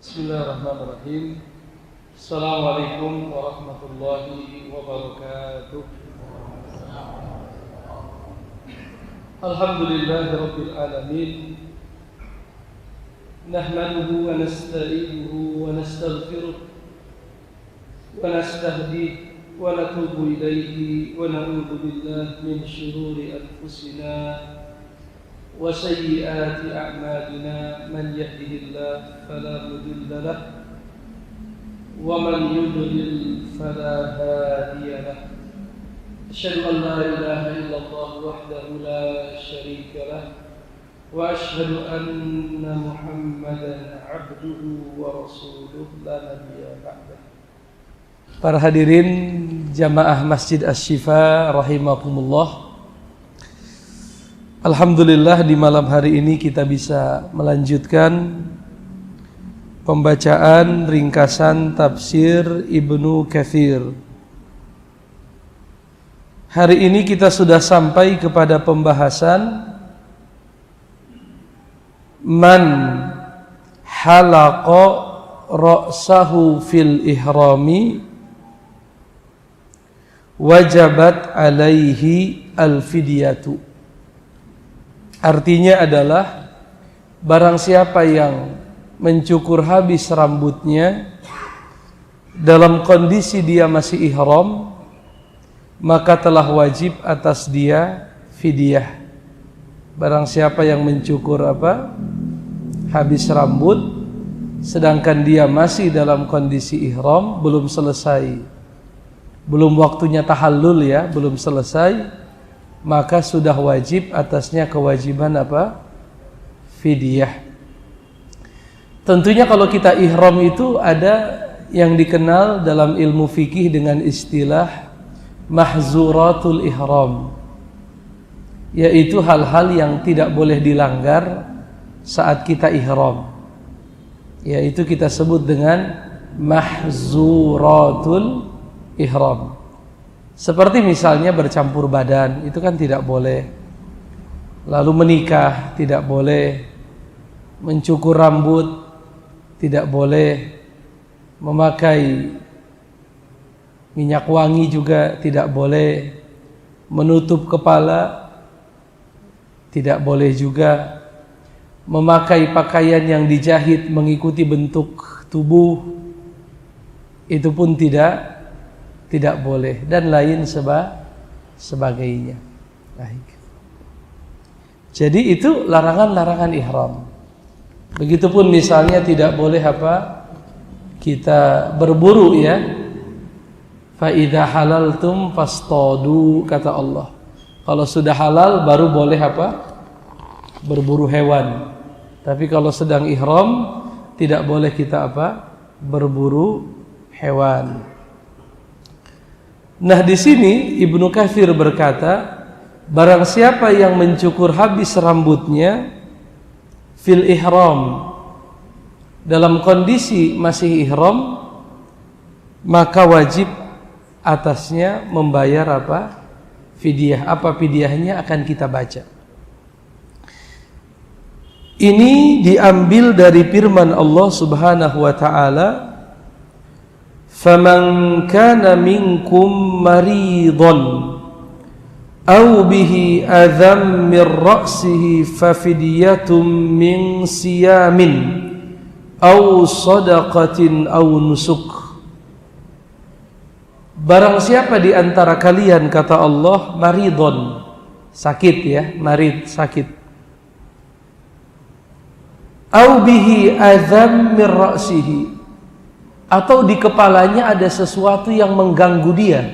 Bismillahirrahmanirrahim. Assalamualaikum warahmatullahi wabarakatuh. Alhamdulillahirabbil alamin. Nahmaduhu wa nasta'inuhu wa nastaghfiruh wa nastahdihi wa natubu ilayhi wa na'udzu billahi min shururi anfusina wa sayyiati a'malina. Man yahdihillahu fala mudilla lahu wa man yudlil fala hadiya lahu. Asyhadu an la ilaha illallah wahdahu la syarika lahu wa asyhadu anna Muhammadan 'abduhu wa rasuluhu la nabiyya ba'dahu. Para hadirin jamaah Masjid Asy-Syifa rahimakumullah. Alhamdulillah di malam hari ini kita bisa melanjutkan pembacaan ringkasan tafsir Ibnu Katsir. Hari ini kita sudah sampai kepada pembahasan man halaqa ra'sahu fil ihrami wajabat alaihi al-fidyatu. Artinya adalah barang siapa yang mencukur habis rambutnya dalam kondisi dia masih ihram, maka telah wajib atas dia fidyah. Barang siapa yang mencukur habis rambut sedangkan dia masih dalam kondisi ihram, belum selesai, belum waktunya tahallul ya, belum selesai, maka sudah wajib atasnya kewajiban fidyah. Tentunya kalau kita ihram itu ada yang dikenal dalam ilmu fikih dengan istilah mahzuratul ihram, yaitu hal-hal yang tidak boleh dilanggar saat kita ihram, yaitu kita sebut dengan mahzuratul ihram. Seperti misalnya bercampur badan, itu kan tidak boleh. Lalu menikah tidak boleh, mencukur rambut tidak boleh, memakai minyak wangi juga tidak boleh, menutup kepala tidak boleh juga, memakai pakaian yang dijahit mengikuti bentuk tubuh itu pun tidak boleh, dan lain sebagainya. Baik. Jadi itu larangan-larangan ihram. Begitupun misalnya tidak boleh kita berburu ya. Fa idza halaltum fastadu, kata Allah. Kalau sudah halal baru boleh berburu hewan. Tapi kalau sedang ihram tidak boleh kita berburu hewan. Nah, di sini Ibnu Katsir berkata, barang siapa yang mencukur habis rambutnya fil ihram, dalam kondisi masih ihram, maka wajib atasnya membayar fidyah. Apa fidyahnya akan kita baca. Ini diambil dari firman Allah Subhanahu wa taala, faman kana minkum maridun aw bihi adham min ra'sihi fafidyatun min siyamin aw sadaqatin aw nusuk. Barang siapa di antara kalian, kata Allah, maridun, sakit ya, marid, sakit, aw bihi adham min ra'sihi, atau di kepalanya ada sesuatu yang mengganggu dia,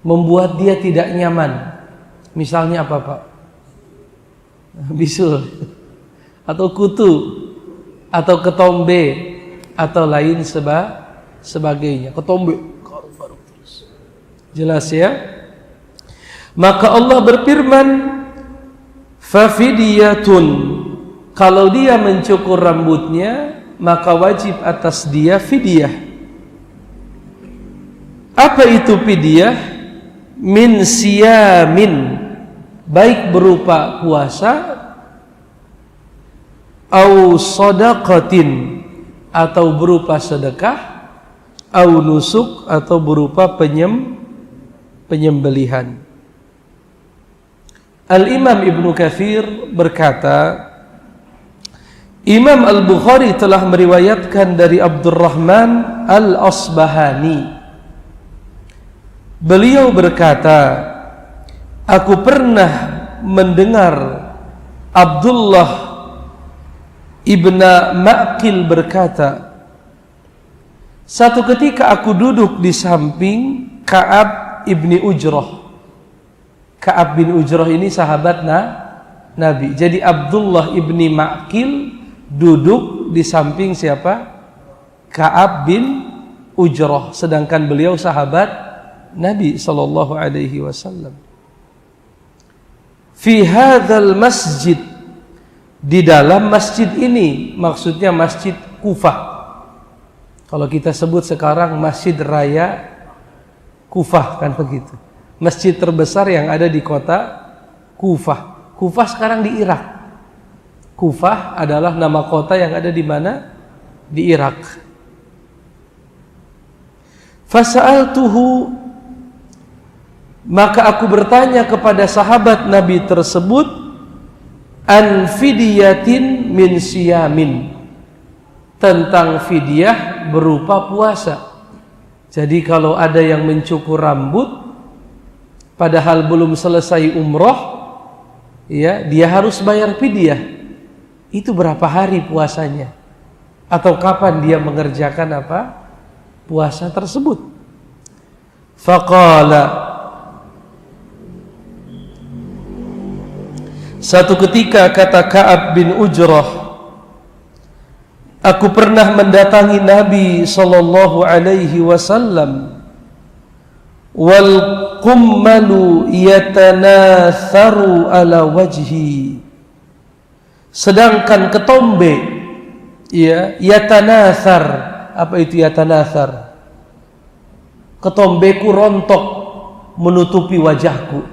membuat dia tidak nyaman. Misalnya apa Pak? Bisul, atau kutu, atau ketombe, atau lain sebagainya. Ketombe, garuk-garuk terus. Jelas ya? Maka Allah berfirman, fafidyatun, kalau dia mencukur rambutnya maka wajib atas dia fidyah. Apa itu fidyah? Min siyamin, baik berupa puasa au shadaqatin, atau berupa sedekah, au nusuk atau berupa penyembelihan. Al-Imam Ibnu Katsir berkata, Imam Al-Bukhari telah meriwayatkan dari Abdurrahman Al-Asbahani. Beliau berkata, aku pernah mendengar Abdullah ibn Ma'qil berkata, satu ketika aku duduk di samping Ka'ab ibni Ujrah. Ka'ab bin Ujrah ini sahabat Nabi. Jadi Abdullah ibni Ma'qil duduk di samping siapa? Ka'ab bin Ujrah, sedangkan beliau sahabat Nabi sallallahu alaihi wasallam. Fi hadzal masjid, di dalam masjid ini, maksudnya Masjid Kufah. Kalau kita sebut sekarang Masjid Raya Kufah, kan begitu. Masjid terbesar yang ada di kota Kufah. Kufah sekarang di Irak. Kufah adalah nama kota yang ada di mana? Di Irak. Fasa'altuhu, maka aku bertanya kepada sahabat Nabi tersebut, an fidyatin min siyamin, tentang fidyah berupa puasa. Jadi kalau ada yang mencukur rambut padahal belum selesai umroh, ya, dia harus bayar fidyah. Itu berapa hari puasanya? Atau kapan dia mengerjakan apa? Puasa tersebut. Faqala, satu ketika kata Ka'ab bin Ujrah, aku pernah mendatangi Nabi sallallahu alaihi wasallam, wal qummalu yatanatharu ala wajhi, sedangkan ketombe, ya, yatanathar. Apa itu yatanathar? Ketombeku rontok menutupi wajahku.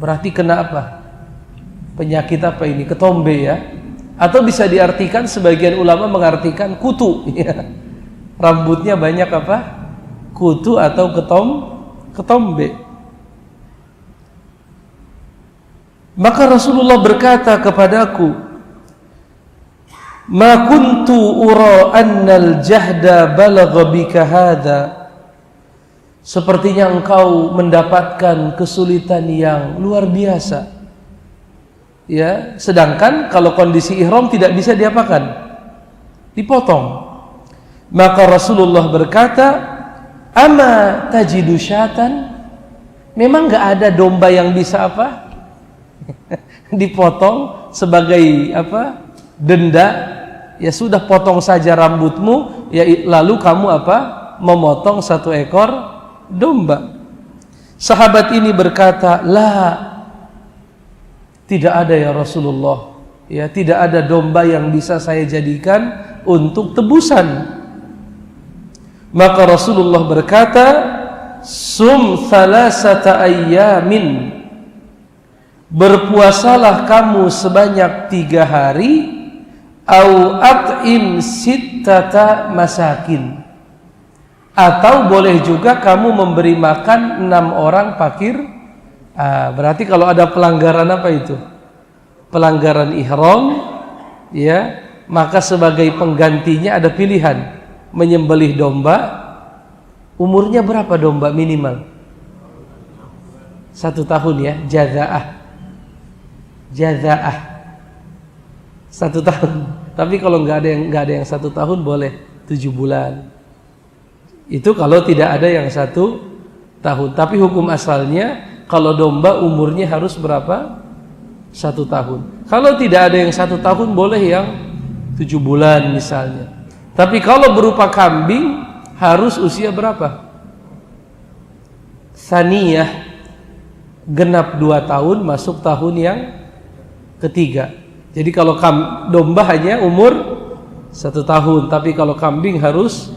Berarti kena apa? Penyakit apa ini? Ketombe, ya. Atau bisa diartikan, sebagian ulama mengartikan kutu, ya. Rambutnya banyak apa? Kutu atau ketombe. Maka Rasulullah berkata kepadaku, ma kuntu ura annal jahda balagha bika hadha, sepertinya engkau mendapatkan kesulitan yang luar biasa. Ya, sedangkan kalau kondisi ihram tidak bisa diapakan? Dipotong. Maka Rasulullah berkata, ama tajidu syatan, memang enggak ada domba yang bisa apa? Dipotong sebagai apa? Denda. Ya sudah, potong saja rambutmu, ya, lalu kamu apa? Memotong satu ekor domba. Sahabat ini berkata, la, tidak ada ya Rasulullah, ya, tidak ada domba yang bisa saya jadikan untuk tebusan. Maka Rasulullah berkata, sum thalathata ayyamin, berpuasalah kamu sebanyak 3 hari, au at'im sittata masakin, atau boleh juga kamu memberi makan 6 orang fakir. Berarti kalau ada pelanggaran apa itu? Pelanggaran ihram, ya, maka sebagai penggantinya ada pilihan, menyembelih domba. Umurnya berapa domba minimal? 1 tahun, ya, jazaah 1 tahun. Tapi kalau nggak ada yang 1 tahun, boleh 7 bulan. Itu kalau tidak ada yang 1 tahun. Tapi hukum asalnya, kalau domba umurnya harus berapa? 1 tahun. Kalau tidak ada yang 1 tahun, boleh yang 7 bulan misalnya. Tapi kalau berupa kambing, harus usia berapa? Tsaniyah, genap 2 tahun, masuk tahun yang ketiga. Jadi kalau domba hanya umur 1 tahun, tapi kalau kambing harus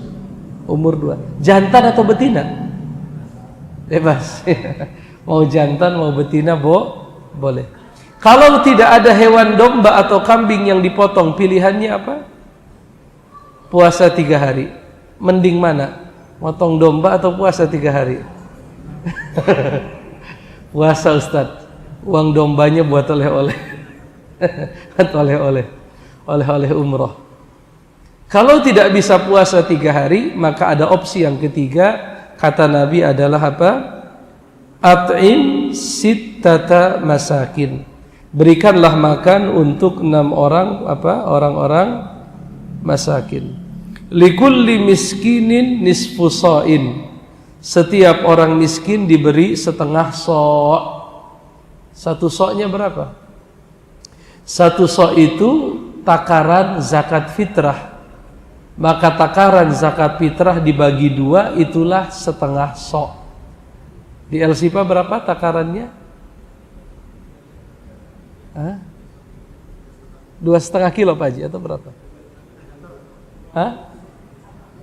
umur 2. Jantan atau betina? Bebas. Mau jantan mau betina boleh. Kalau tidak ada hewan domba atau kambing yang dipotong, pilihannya apa? puasa 3 hari. Mending mana? Motong domba atau puasa 3 hari? Puasa Ustadz. Uang dombanya buat oleh-oleh. Buat oleh-oleh umroh. Kalau tidak bisa puasa 3 hari, maka ada opsi yang ketiga, kata Nabi adalah apa? At'im sittata masakin. Berikanlah makan untuk 6 orang orang-orang masakin. Likulli miskinin nisfu sha'in. Setiap orang miskin diberi setengah so'. 1 so'-nya berapa? 1 so' itu takaran zakat fitrah. Maka takaran zakat fitrah dibagi 2, itulah setengah so'. Di El-Sipa berapa takarannya? 2,5 kilo Pak Haji atau berapa?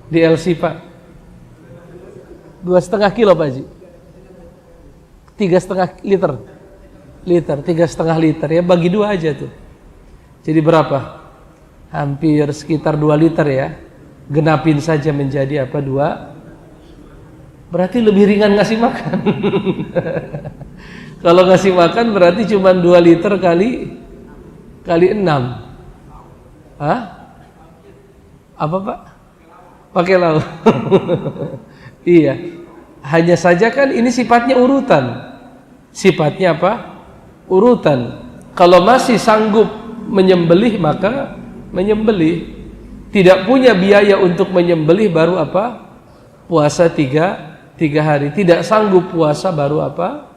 Di El-Sipa 2,5 kilo Pak Haji. 3,5 liter. 3,5 liter ya, bagi 2 aja tuh. Jadi berapa? Hampir sekitar 2 liter ya. Genapin saja menjadi 2. Berarti lebih ringan ngasih makan. Kalau ngasih makan berarti cuma 2 liter kali 6. Apa Pak? Pakai lauk. Iya. Hanya saja kan ini sifatnya urutan. Sifatnya apa? Urutan. Kalau masih sanggup menyembelih maka menyembelih. Tidak punya biaya untuk menyembelih baru apa? Puasa 3 hari. Tidak sanggup puasa baru apa?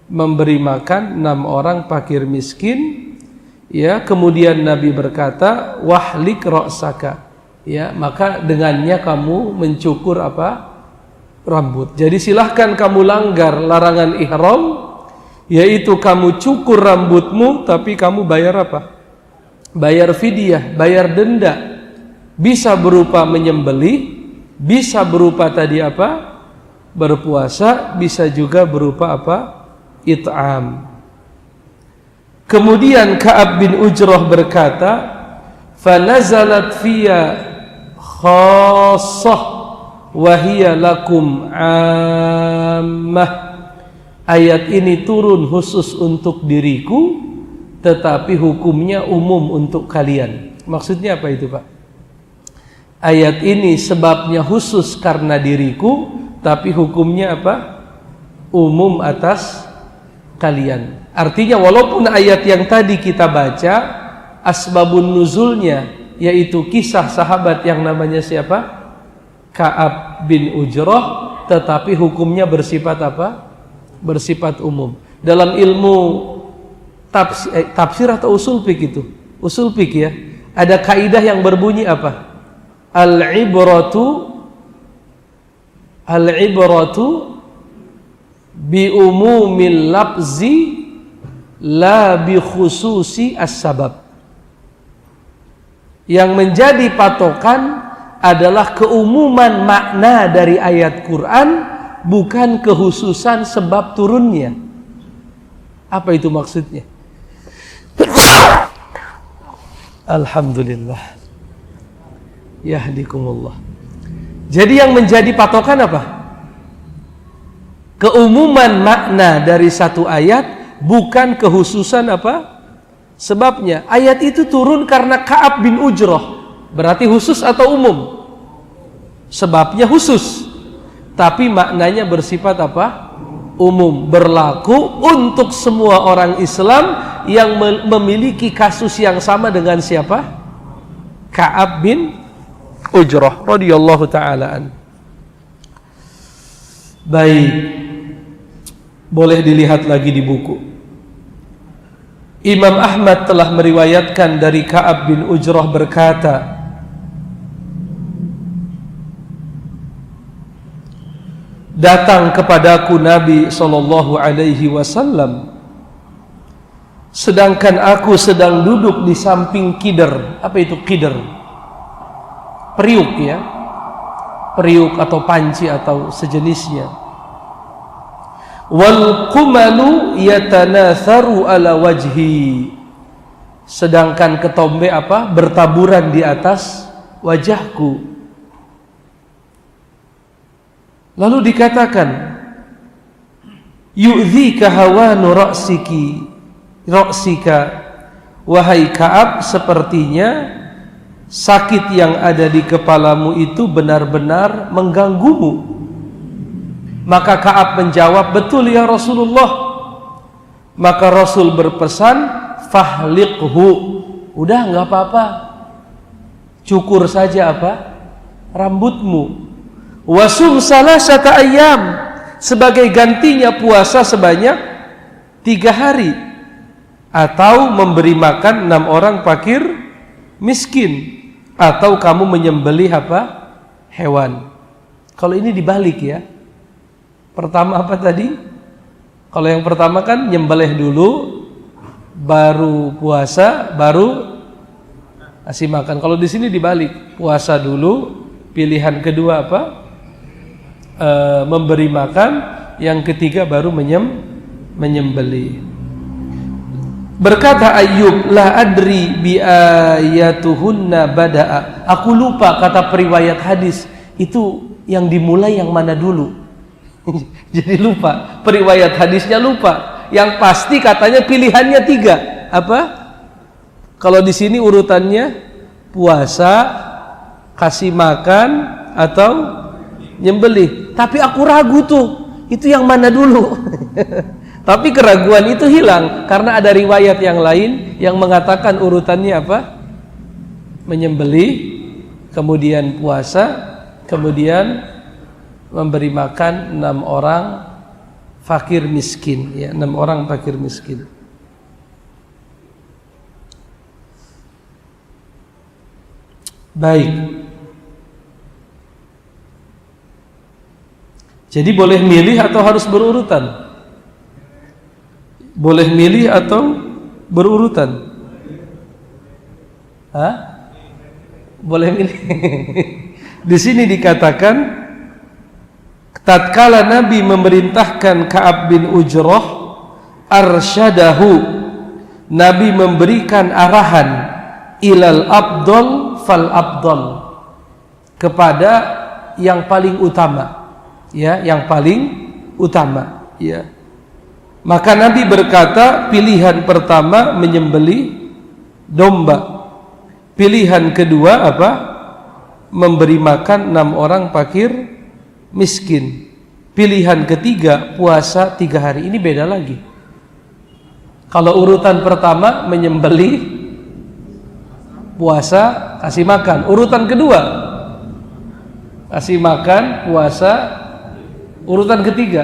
Memberi makan 6 orang fakir miskin. Ya, kemudian Nabi berkata, wahlik ra'saka. Ya, maka dengannya kamu mencukur apa? Rambut. Jadi silahkan kamu langgar larangan ihram, yaitu kamu cukur rambutmu, tapi kamu bayar apa? Bayar fidyah, bayar denda. Bisa berupa menyembelih, bisa berupa tadi apa? Berpuasa, bisa juga berupa apa? It'am. Kemudian Ka'ab bin Ujrah berkata, "Fanazalat fiyya khassah wa hiya lakum 'ammah." Ayat ini turun khusus untuk diriku, tetapi hukumnya umum untuk kalian. Maksudnya apa itu, Pak? Ayat ini sebabnya khusus karena diriku, tapi hukumnya apa? Umum atas kalian. Artinya walaupun ayat yang tadi kita baca asbabun nuzulnya, yaitu kisah sahabat yang namanya siapa? Ka'ab bin Ujrah, tetapi hukumnya bersifat apa? Bersifat umum. Dalam ilmu tafsir atau usul fiqh itu, usul fiqh ya, ada kaidah yang berbunyi apa? Al-ibratu bi umumil lafzi la bi khususi as-sabab. Yang menjadi patokan adalah keumuman makna dari ayat Quran, bukan kekhususan sebab turunnya. Apa itu maksudnya? Alhamdulillah. Yahdikumullah. Jadi yang menjadi patokan apa? Keumuman makna dari satu ayat, bukan kekhususan apa? Sebabnya. Ayat itu turun karena Ka'ab bin Ujrah. Berarti khusus atau umum? Sebabnya khusus, tapi maknanya bersifat apa? Umum, berlaku untuk semua orang Islam yang memiliki kasus yang sama dengan siapa? Ka'ab bin Ujrah radhiyallahu ta'ala an. Baik, boleh dilihat lagi di buku. Imam Ahmad telah meriwayatkan dari Ka'ab bin Ujrah berkata, datang kepadaku Nabi SAW, sedangkan aku sedang duduk di samping kider. Apa itu kider? Periuk ya, periuk atau panci atau sejenisnya. Wal qumalu yatanatharu ala wajhi, sedangkan ketombe apa? Bertaburan di atas wajahku. Lalu dikatakan, yu'dzika hawanu ra'sika, wahai Ka'ab, sepertinya sakit yang ada di kepalamu itu benar-benar mengganggumu. Maka Ka'ab menjawab, betul ya Rasulullah. Maka Rasul berpesan, fahliqhu, udah nggak apa-apa, cukur saja rambutmu. Wasum salasata ayyam, sebagai gantinya puasa sebanyak 3 hari, atau memberi makan 6 orang fakir miskin, atau kamu menyembelih hewan. Kalau ini dibalik ya. Pertama apa tadi? Kalau yang pertama kan nyembelih dulu, baru puasa, baru kasih makan. Kalau di sini dibalik, puasa dulu, pilihan kedua memberi makan, yang ketiga baru menyembelih. Berkata Ayyub, la adri bi ayatuhunna bada'a. Aku lupa, kata periwayat hadis, itu yang dimulai yang mana dulu. Jadi lupa, periwayat hadisnya lupa. Yang pasti katanya pilihannya 3. Kalau di sini urutannya puasa, kasih makan, atau nyembelih. Tapi aku ragu tuh, itu yang mana dulu? Tapi keraguan itu hilang karena ada riwayat yang lain yang mengatakan urutannya menyembelih, kemudian puasa, kemudian memberi makan 6 orang fakir miskin, ya, 6 orang fakir miskin. Baik. Jadi boleh milih atau harus berurutan? Boleh milih atau berurutan? Boleh milih. Di sini dikatakan, tatkala Nabi memerintahkan Ka'ab bin Ujrah, arsyadahu, Nabi memberikan arahan, ilal abdal fal abdal, kepada yang paling utama, ya, yang paling utama, ya. Maka Nabi berkata, pilihan pertama menyembelih domba, pilihan kedua memberi makan 6 orang fakir miskin, pilihan ketiga puasa 3 hari. Ini beda lagi. Kalau urutan pertama menyembelih, puasa, kasih makan. Urutan kedua kasih makan, puasa. Urutan ketiga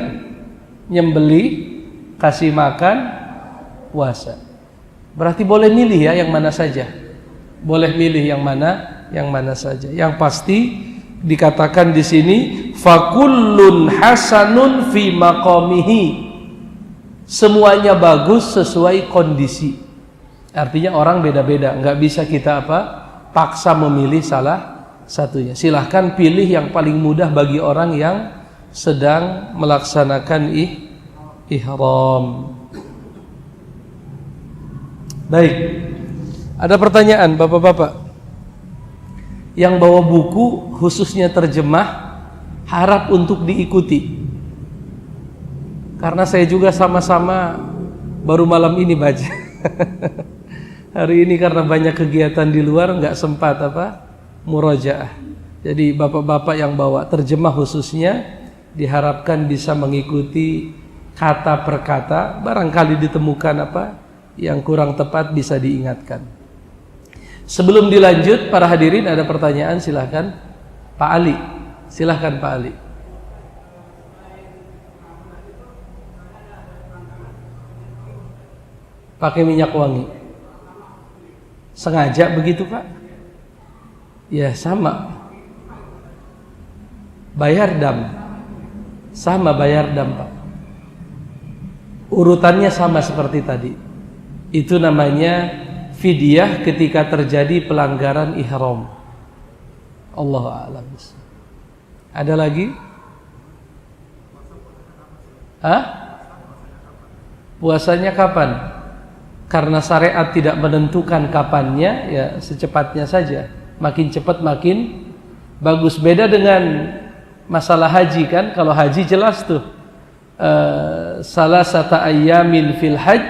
nyembelih, kasih makan, puasa. Berarti boleh milih ya, yang mana saja. Boleh milih yang mana saja. Yang pasti dikatakan di sini, fakullun hasanun fi maqamihi, semuanya bagus sesuai kondisi. Artinya orang beda-beda, nggak bisa kita paksa memilih salah satunya. Silahkan pilih yang paling mudah bagi orang yang sedang melaksanakan ihram. Baik, ada pertanyaan bapak-bapak yang bawa buku khususnya terjemah, harap untuk diikuti, karena saya juga sama-sama baru malam ini baca. Hari ini karena banyak kegiatan di luar nggak sempat murojaah. Jadi bapak-bapak yang bawa terjemah khususnya diharapkan bisa mengikuti kata per kata, barangkali ditemukan yang kurang tepat bisa diingatkan. Sebelum dilanjut, para hadirin, ada pertanyaan, silahkan Pak Ali. Silahkan Pak Ali. Pakai minyak wangi. Sengaja begitu Pak? Ya sama. Bayar dam. Sama bayar dam Pak. Urutannya sama seperti tadi. Itu namanya fidyah ketika terjadi pelanggaran ihram. Allahu a'lam. Ada lagi? Puasanya kapan? Karena syariat tidak menentukan kapannya, ya secepatnya saja. makin cepat makin bagus. Beda dengan masalah haji kan, kalau haji jelas tuh salasata ayyamin fil hajj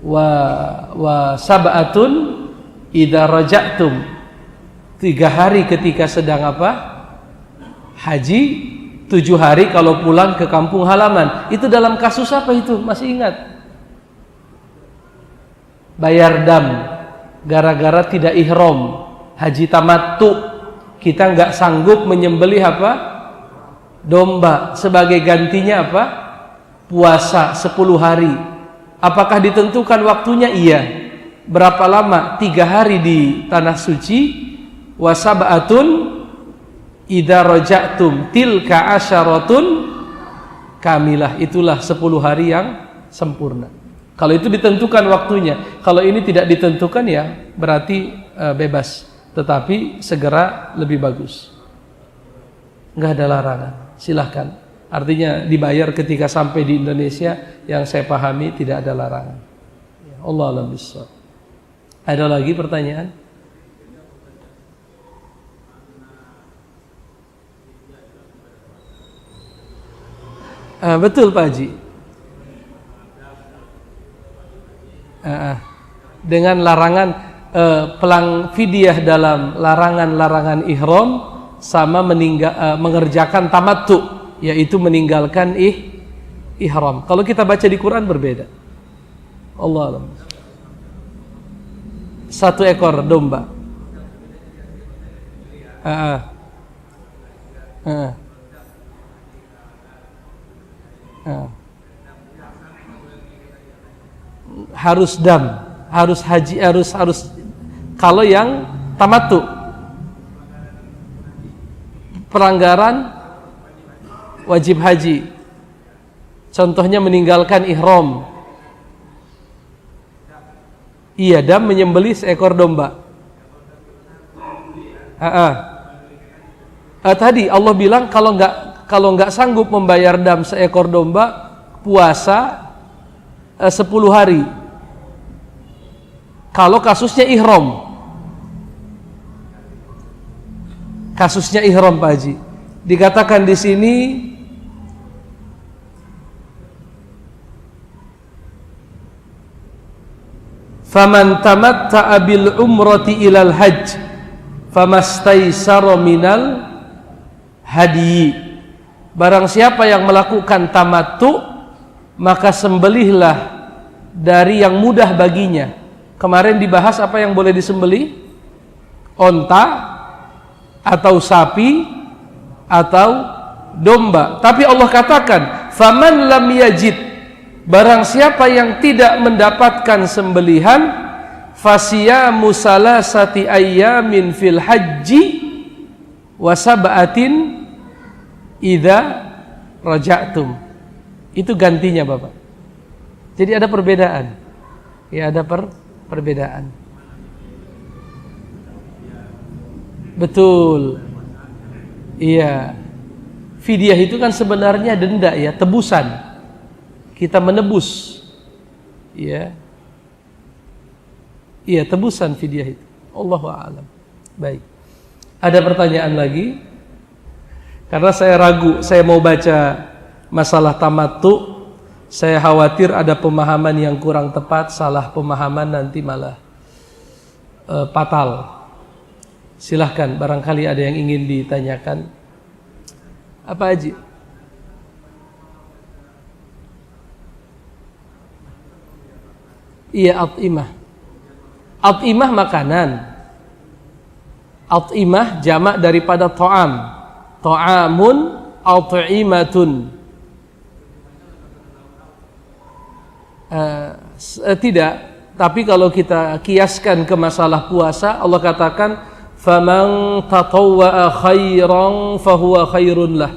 wa sab'atun idza raja'tum. 3 hari ketika sedang apa? Haji, 7 hari kalau pulang ke kampung halaman. Itu dalam kasus apa itu? Masih ingat? Bayar dam gara-gara tidak ihram, haji tamattu. Kita nggak sanggup menyembelih apa? Domba. Sebagai gantinya apa? Puasa 10 hari. Apakah ditentukan waktunya? Iya. Berapa lama? 3 hari di tanah suci. Wasab'atun idza raja'tum tilka asyaratun kamilah. Itulah 10 hari yang sempurna. Kalau itu ditentukan waktunya. Kalau ini tidak ditentukan ya berarti bebas. Tetapi segera lebih bagus. Nggak ada larangan. Silahkan. Artinya dibayar ketika sampai di Indonesia. Yang saya pahami tidak ada larangan. Allah a'lam bishawab. Ada lagi pertanyaan? Betul Pak Haji. Dengan larangan pelang fidyah dalam larangan-larangan ihram sama mengerjakan tamattu, yaitu meninggalkan ihram. Kalau kita baca di Quran berbeda. Allah alam. 1 ekor domba. Harus dam, harus haji, harus kalau yang tamattu pelanggaran wajib haji, contohnya meninggalkan ihram. Iya, dam menyembelih seekor domba. Tadi Allah bilang kalau nggak sanggup membayar dam seekor domba, puasa 10 hari. Kalau kasusnya ihram. Kasusnya ihram Pak Haji. Dikatakan di sini faman tamatta'a bil umrati ilal hajj famastaysara minal hadi. Barang siapa yang melakukan tamattu, maka sembelihlah dari yang mudah baginya. Kemarin dibahas apa yang boleh disembelih? Onta atau sapi atau domba. Tapi Allah katakan, faman lam yajid, barang siapa yang tidak mendapatkan sembelihan, fasiyamu salasati ayyamin fil haji wa sab'atin idza raja'tum. Itu gantinya Bapak. Jadi ada perbedaan. Ya, ada perbedaan. Betul. Iya. Fidyah itu kan sebenarnya denda ya, tebusan. Kita menebus. Iya. Iya, tebusan fidyah itu. Allahu a'lam. Baik. Ada pertanyaan lagi? Karena saya ragu, saya mau baca masalah tamattu, saya khawatir ada pemahaman yang kurang tepat, salah pemahaman nanti malah fatal. Silahkan, barangkali ada yang ingin ditanyakan. Apa Haji? Iya, at'imah. At'imah makanan. At'imah jamak daripada ta'am. Ta'amun at'imatun. Tidak, tapi kalau kita kiaskan ke masalah puasa, Allah katakan faman tatawwa'a khairan fahuwa khairun lah.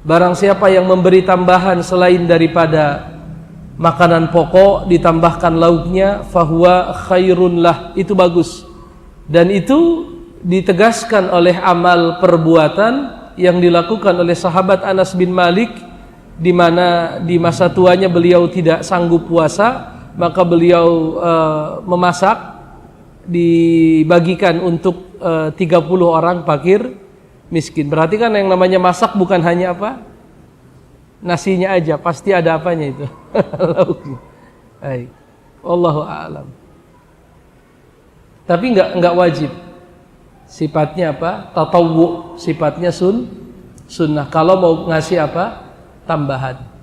Barang siapa yang memberi tambahan selain daripada makanan pokok, ditambahkan lauknya, fahuwa khairun lah, itu bagus. Dan itu ditegaskan oleh amal perbuatan yang dilakukan oleh sahabat Anas bin Malik, di mana di masa tuanya beliau tidak sanggup puasa, maka beliau memasak, dibagikan untuk 30 orang fakir miskin. Berarti kan yang namanya masak bukan hanya apa? Nasinya aja, pasti ada apanya itu. Baik. Wallahu a'lam. Tapi enggak wajib. Sifatnya apa? Tatawwu, sifatnya sunnah. Kalau mau ngasih apa? Tambahan.